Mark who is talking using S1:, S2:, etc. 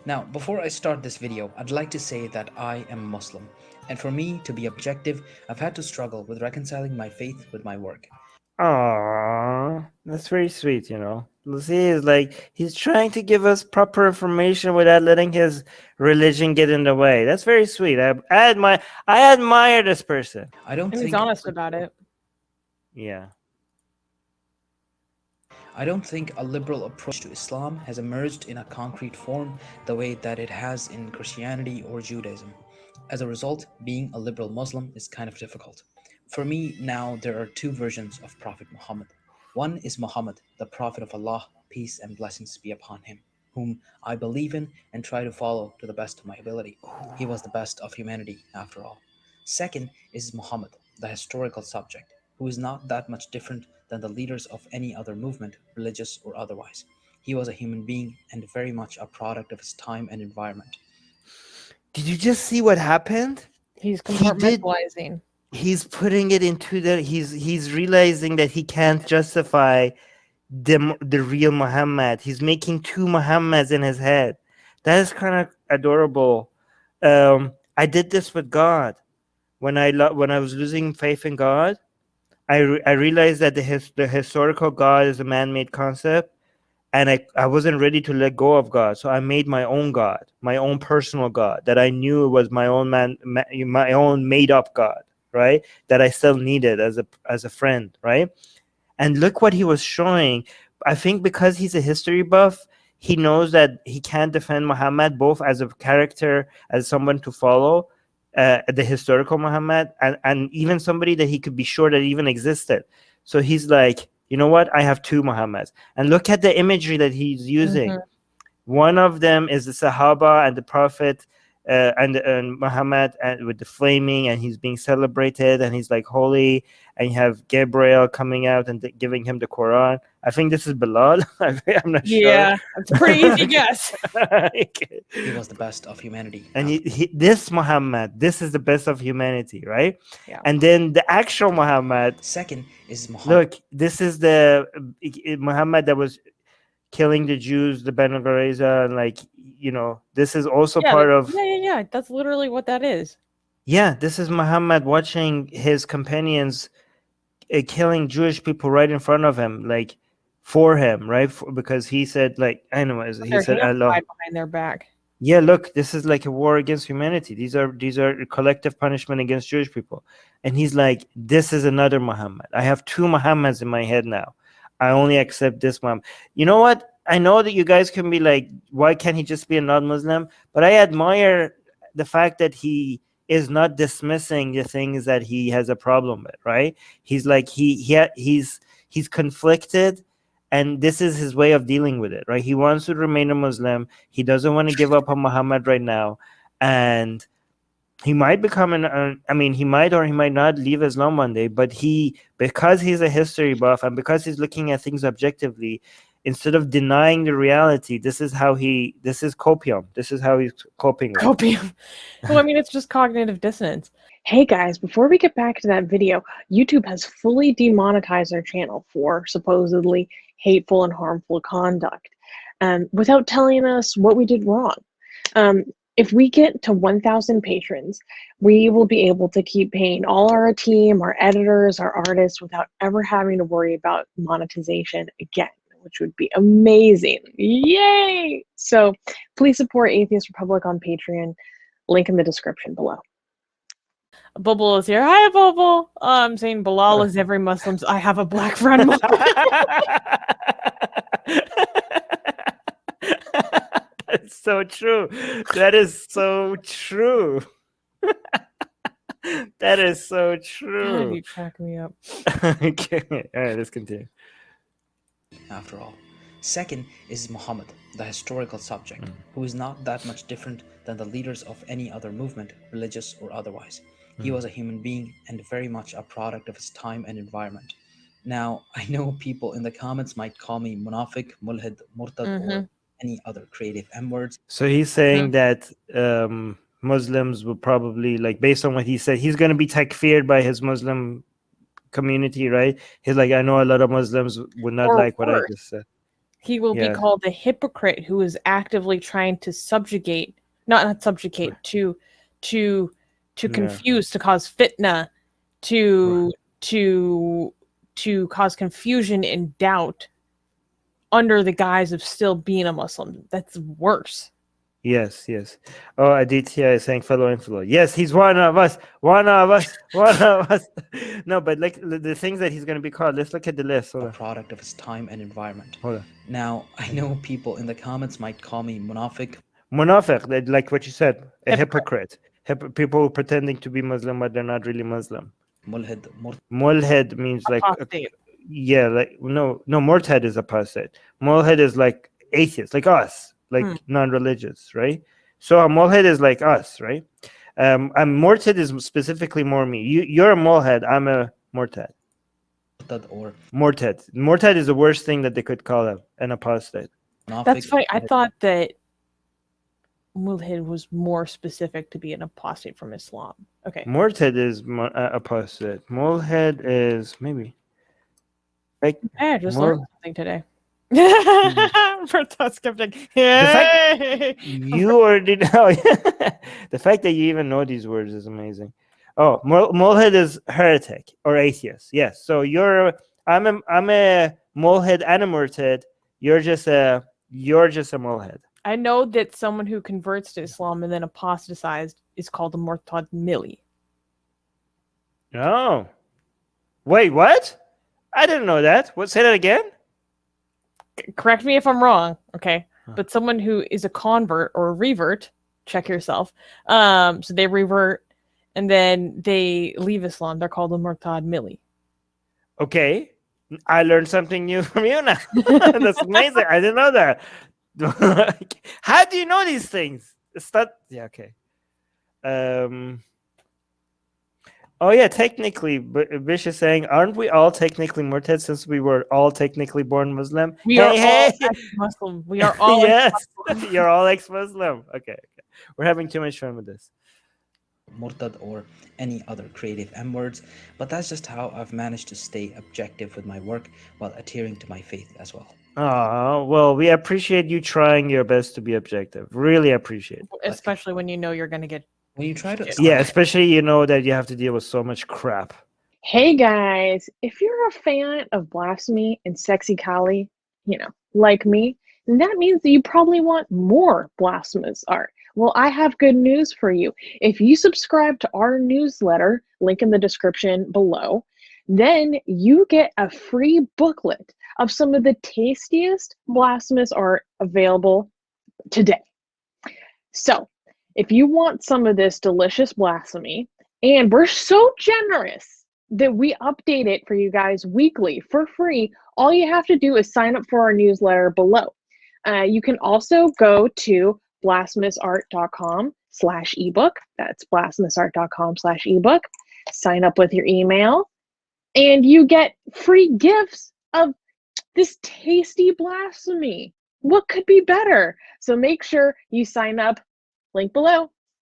S1: Now, before I start this video, I'd like to say that I am Muslim, and for me to be objective, I've had to struggle with reconciling my faith with my work.
S2: Aww, that's very sweet, you know. Lucy is like, he's trying to give us proper information without letting his religion get in the way. That's very sweet. I admire this person.
S1: I don't
S3: And he's
S1: think
S3: honest about it.
S2: Yeah.
S1: I don't think a liberal approach to Islam has emerged in a concrete form the way that it has in Christianity or Judaism. As a result, being a liberal Muslim is kind of difficult. For me, now there are two versions of Prophet Muhammad. One is Muhammad, the Prophet of Allah, peace and blessings be upon him, whom I believe in and try to follow to the best of my ability. He was the best of humanity, after all. Second is Muhammad, the historical subject, who is not that much different than the leaders of any other movement, religious or otherwise. He was a human being and very much a product of his time and environment.
S2: Did you just see what happened?
S3: He's
S2: He did.
S3: compartmentalizing.
S2: He's putting it into the. He's realizing that he can't justify the real Muhammad. He's making two Muhammads in his head. That is kind of adorable. I did this with God when I was losing faith in God. I realized that the historical God is a man-made concept, and I wasn't ready to let go of God, so I made my own God, my own personal God that I knew was my own my own made-up God, right? That I still needed as a friend, right? And look what he was showing. I think because he's a history buff, he knows that he can't defend Muhammad both as a character, as someone to follow, the historical Muhammad, and even somebody that he could be sure that even existed. So he's like, you know what? I have two Muhammads. And look at the imagery that he's using. One of them is the Sahaba and the Prophet and Muhammad with the flaming, and he's being celebrated, and he's like holy, and you have Gabriel coming out and giving him the Quran. I think this is Bilal. I'm not sure.
S3: Yeah, it's a pretty easy guess.
S1: He was the best of humanity.
S2: And this Muhammad, this is the best of humanity, right?
S3: Yeah.
S2: And then the actual Muhammad.
S1: Second is Muhammad.
S2: Look, this is the Muhammad that was killing the Jews, the Banu Qurayza, and like, you know, this is also part of.
S3: Yeah. That's literally what that is.
S2: Yeah, this is Muhammad watching his companions killing Jewish people right in front of him, like for him, right? Because he said, like, anyways, he said, "Allah."
S3: Behind their back.
S2: Yeah, look, this is like a war against humanity. These are collective punishment against Jewish people. And he's like, this is another Muhammad. I have two Muhammads in my head now. I only accept this Muhammad. You know what? I know that you guys can be like, why can't he just be a non-Muslim? But I admire the fact that he is not dismissing the things that he has a problem with, right? He's like, he's conflicted. And this is his way of dealing with it, right? He wants to remain a Muslim. He doesn't want to give up on Muhammad right now. And he might become he might or he might not leave Islam one day, but because he's a history buff and because he's looking at things objectively, instead of denying the reality, this is copium. This is how he's coping with
S3: Copium. Well, I mean, it's just cognitive dissonance. Hey guys, before we get back to that video, YouTube has fully demonetized our channel for supposedly hateful and harmful conduct, without telling us what we did wrong. If we get to 1,000 patrons, we will be able to keep paying all our team, our editors, our artists without ever having to worry about monetization again, which would be amazing. Yay! So please support Atheist Republic on Patreon. Link in the description below. Bubble is here. Hi, Bubble. I'm saying Bilal is every Muslim's I have a black friend.
S2: That's so true. That is so true. That is so true.
S3: God, you crack me up.
S2: Okay. All right, let's continue.
S1: After all. Second is Muhammad, the historical subject, who is not that much different than the leaders of any other movement, religious or otherwise. He was a human being and very much a product of his time and environment. Now, I know people in the comments might call me munafiq, mulhid, murtad, or any other creative M words.
S2: So he's saying that Muslims will probably, like, based on what he said, he's going to be takfired by his Muslim community, right? He's like, I know a lot of Muslims would not like what I just said.
S3: He will be
S2: Yes.
S3: called a hypocrite who is actively trying to subjugate, not subjugate, to
S2: Yeah.
S3: confuse, to cause fitna, to cause confusion and doubt under the guise of still being a Muslim. That's worse.
S2: Yes, yes. Oh, Aditya is saying fellow influencer. Yes, he's one of us. One of us. One of us. No, but like the things that he's going to be called. Let's look at the list. Hold
S1: a
S2: on.
S1: product of his time and environment.
S2: Hold on.
S1: Now, I know people in the comments might call me munafiq.
S2: Munafiq, like what you said, a
S3: Hypocrite.
S2: hypocrite. People pretending to be Muslim, but they're not really Muslim.
S1: Mulhid,
S2: Mulhed means like
S3: Apostate.
S2: yeah, like no, Murtad is apostate. Mulhed is like atheist, like us, like non-religious, right? So a mulhed is like us, right? And Murtad is specifically more me. You're a mulhed, I'm a Murtad.
S1: or
S2: Murtad. Murtad is the worst thing that they could call an apostate.
S3: That's funny. I thought that mulhid was more specific to be an apostate from Islam. Okay.
S2: Murtad is apostate. Mulhed is maybe like
S3: I just learned something today. For skeptic.
S2: You already know. The fact that you even know these words is amazing. Oh, mulhed is heretic or atheist. Yes. So I'm a mulhed and a murtad. You're just a mulhed.
S3: I know that someone who converts to Islam and then apostatized is called a murtad milli.
S2: Oh. Wait, what? I didn't know that. What? Say that again?
S3: Correct me if I'm wrong, okay? But someone who is a convert or a revert, check yourself. So they revert and then they leave Islam. They're called a murtad milli.
S2: Okay. I learned something new from you now. That's amazing. I didn't know that. How do you know these things? It's not. Yeah. Okay. Oh yeah, technically, but Bish is saying, aren't we all technically murtad since we were all technically born Muslim?
S3: We are all ex-Muslim. We are all
S2: yes, you're all ex-Muslim. Okay, we're having too much fun with this.
S1: Murtad or any other creative M words, but that's just how I've managed to stay objective with my work while adhering to my faith as well.
S2: Oh, well, we appreciate you trying your best to be objective. Really appreciate it.
S3: Especially when you know you're going to get...
S1: When you try to...
S2: Yeah, especially you know that you have to deal with so much crap.
S3: Hey guys, if you're a fan of blasphemy and sexy Kali, like me, then that means that you probably want more blasphemous art. Well, I have good news for you. If you subscribe to our newsletter, link in the description below, then you get a free booklet of some of the tastiest blasphemous art available today. So, if you want some of this delicious blasphemy, and we're so generous that we update it for you guys weekly for free, all you have to do is sign up for our newsletter below. You can also go to blasphemousart.com/ebook. That's blasphemousart.com/ebook. Sign up with your email, and you get free gifts of this tasty blasphemy. What could be better? So make sure you sign up. Link below.